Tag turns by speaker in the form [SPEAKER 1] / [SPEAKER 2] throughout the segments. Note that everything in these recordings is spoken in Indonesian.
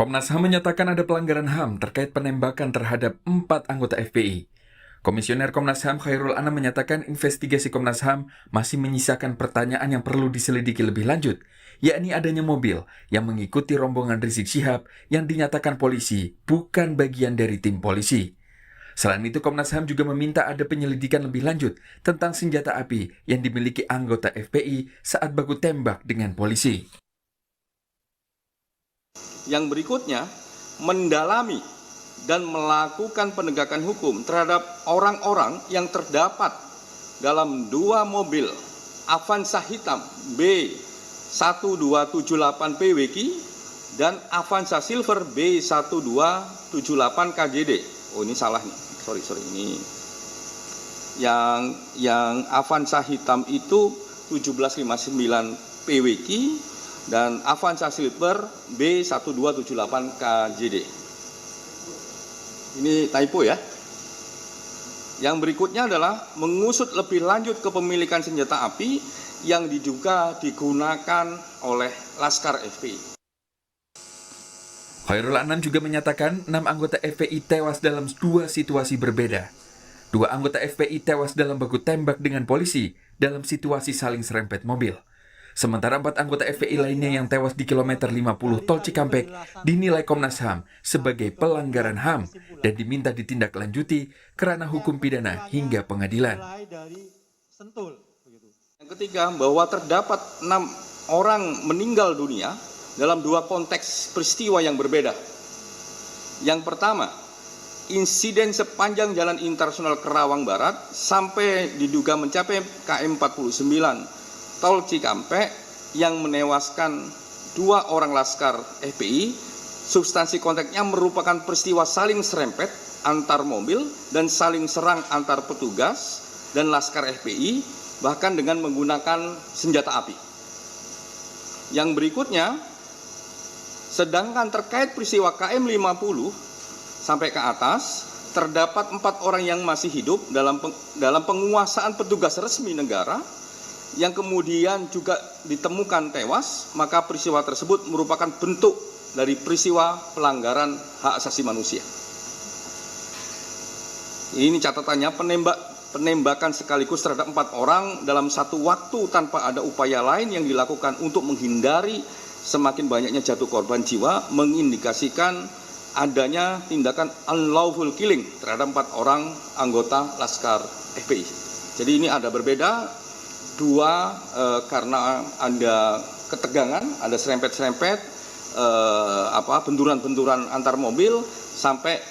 [SPEAKER 1] Komnas HAM menyatakan ada pelanggaran HAM terkait penembakan terhadap 4 anggota FPI. Komisioner Komnas HAM Khairul Anam menyatakan investigasi Komnas HAM masih menyisakan pertanyaan yang perlu diselidiki lebih lanjut, yakni adanya mobil yang mengikuti rombongan Rizik Syihab yang dinyatakan polisi bukan bagian dari tim polisi. Selain itu, Komnas HAM juga meminta ada penyelidikan lebih lanjut tentang senjata api yang dimiliki anggota FPI saat baku tembak dengan polisi.
[SPEAKER 2] Yang berikutnya, mendalami dan melakukan penegakan hukum terhadap orang-orang yang terdapat dalam 2 mobil Avanza hitam B1278 PWK dan Avanza Silver B1278 KJD. Oh, ini salah nih. Sorry, ini yang Avanza hitam itu 1759 PWK dan Avanza Silver B1278 KJD. Ini typo ya. Yang berikutnya adalah mengusut lebih lanjut kepemilikan senjata api yang diduga digunakan oleh Laskar FPI.
[SPEAKER 1] Khairul Anam juga menyatakan 6 anggota FPI tewas dalam 2 situasi berbeda. 2 anggota FPI tewas dalam baku tembak dengan polisi dalam situasi saling serempet mobil. Sementara 4 anggota FPI lainnya yang tewas di kilometer 50 Tol Cikampek dinilai Komnas HAM sebagai pelanggaran HAM dan diminta ditindaklanjuti kerana hukum pidana hingga pengadilan.
[SPEAKER 2] Yang ketiga, bahwa terdapat 6 orang meninggal dunia dalam 2 konteks peristiwa yang berbeda. Yang pertama, insiden sepanjang Jalan Internasional Kerawang Barat sampai diduga mencapai KM 49 Tol Cikampek yang menewaskan 2 orang Laskar FPI. Substansi konteksnya merupakan peristiwa saling serempet antar mobil dan saling serang antar petugas dan Laskar FPI, bahkan dengan menggunakan senjata api. Yang berikutnya, sedangkan terkait peristiwa KM 50 sampai ke atas, terdapat 4 orang yang masih hidup dalam penguasaan petugas resmi negara yang kemudian juga ditemukan tewas, maka peristiwa tersebut merupakan bentuk dari peristiwa pelanggaran hak asasi manusia. Ini catatannya, penembakan sekaligus terhadap 4 orang dalam satu waktu tanpa ada upaya lain yang dilakukan untuk menghindari semakin banyaknya jatuh korban jiwa mengindikasikan adanya tindakan unlawful killing terhadap 4 orang anggota Laskar FPI. Jadi ini ada berbeda. 2 karena ada ketegangan, ada serempet-serempet, benturan-benturan antar mobil sampai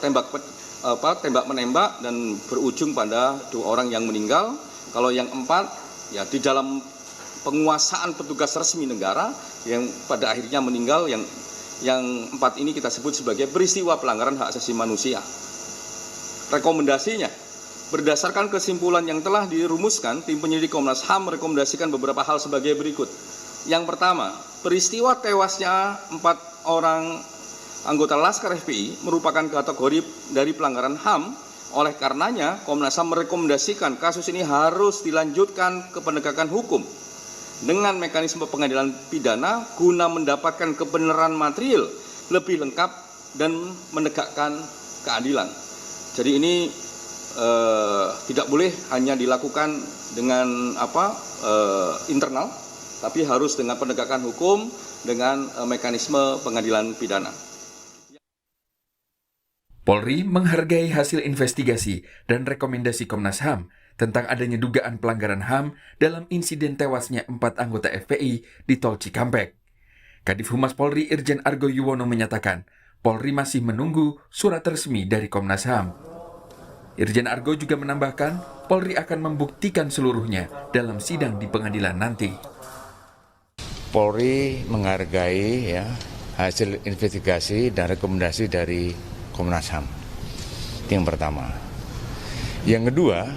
[SPEAKER 2] tembak menembak dan berujung pada 2 orang yang meninggal. Kalau yang 4 ya di dalam penguasaan petugas resmi negara yang pada akhirnya meninggal, yang 4 ini kita sebut sebagai peristiwa pelanggaran hak asasi manusia. Rekomendasinya, berdasarkan kesimpulan yang telah dirumuskan, tim penyelidik Komnas HAM merekomendasikan beberapa hal sebagai berikut. Yang pertama, peristiwa tewasnya 4 orang anggota Laskar FPI merupakan kategori dari pelanggaran HAM. Oleh karenanya, Komnas HAM merekomendasikan kasus ini harus dilanjutkan ke penegakan hukum dengan mekanisme pengadilan pidana guna mendapatkan kebenaran material lebih lengkap dan menegakkan keadilan. Jadi ini tidak boleh hanya dilakukan dengan internal, tapi harus dengan penegakan hukum dengan mekanisme pengadilan pidana.
[SPEAKER 1] Polri menghargai hasil investigasi dan rekomendasi Komnas HAM tentang adanya dugaan pelanggaran HAM dalam insiden tewasnya 4 anggota FPI di Tol Cikampek. Kadif Humas Polri Irjen Argo Yuwono menyatakan, Polri masih menunggu surat resmi dari Komnas HAM. Irjen Argo juga menambahkan, Polri akan membuktikan seluruhnya dalam sidang di pengadilan nanti.
[SPEAKER 3] Polri menghargai hasil investigasi dan rekomendasi dari Komnas HAM. Itu yang pertama. Yang kedua,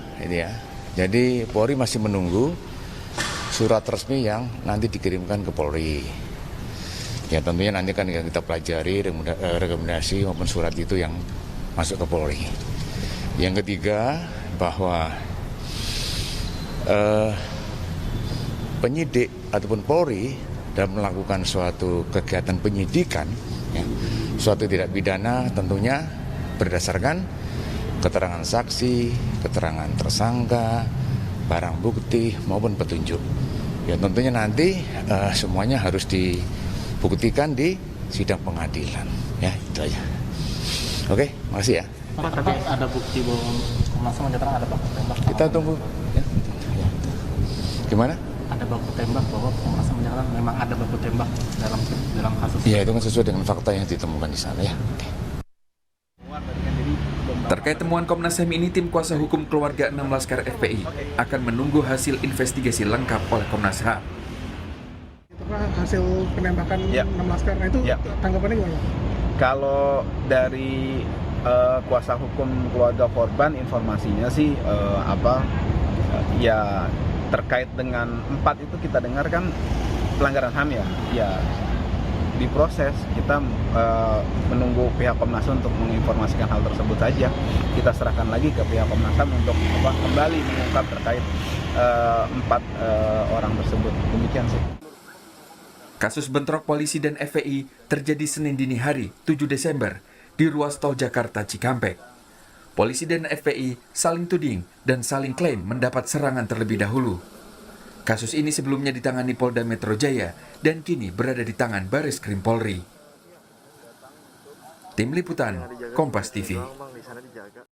[SPEAKER 3] jadi Polri masih menunggu surat resmi yang nanti dikirimkan ke Polri. Ya tentunya nanti kan kita pelajari rekomendasi maupun surat itu yang masuk ke Polri. Yang ketiga, bahwa penyidik ataupun Polri dalam melakukan suatu kegiatan penyidikan Ya. Suatu tindak pidana tentunya berdasarkan keterangan saksi, keterangan tersangka, barang bukti maupun petunjuk. Ya tentunya nanti semuanya harus dibuktikan di sidang pengadilan. Ya itu aja. Oke, makasih ya.
[SPEAKER 4] Pak, tapi ada bukti bahwa Komnas HAM menyatakan ada baku tembak.
[SPEAKER 3] Kita tunggu. Ya. Gimana?
[SPEAKER 4] Ada baku tembak bahwa Komnas HAM menyatakan memang ada baku tembak dalam kasus.
[SPEAKER 3] Ya itu kan sesuai dengan fakta yang ditemukan di sana ya. Oke.
[SPEAKER 1] Terkait temuan Komnas HAM ini, tim kuasa hukum keluarga 6 Laskar FPI akan menunggu hasil investigasi lengkap oleh Komnas HAM.
[SPEAKER 5] Hasil penembakan 6 Laskar, nah itu tanggapannya gimana?
[SPEAKER 6] Kalau dari kuasa hukum keluarga korban informasinya sih ya terkait dengan 4 itu kita dengar kan pelanggaran HAM ya diproses. Kita menunggu pihak Komnas HAM untuk menginformasikan hal tersebut saja. Kita serahkan lagi ke pihak Komnas HAM untuk kembali mengungkap terkait 4 orang tersebut. Demikian sih.
[SPEAKER 1] Kasus bentrok polisi dan FPI terjadi Senin dini hari, 7 Desember, di ruas tol Jakarta Cikampek. Polisi dan FPI saling tuding dan saling klaim mendapat serangan terlebih dahulu. Kasus ini sebelumnya ditangani Polda Metro Jaya dan kini berada di tangan Baris Krim Polri. Tim Liputan, Kompas TV.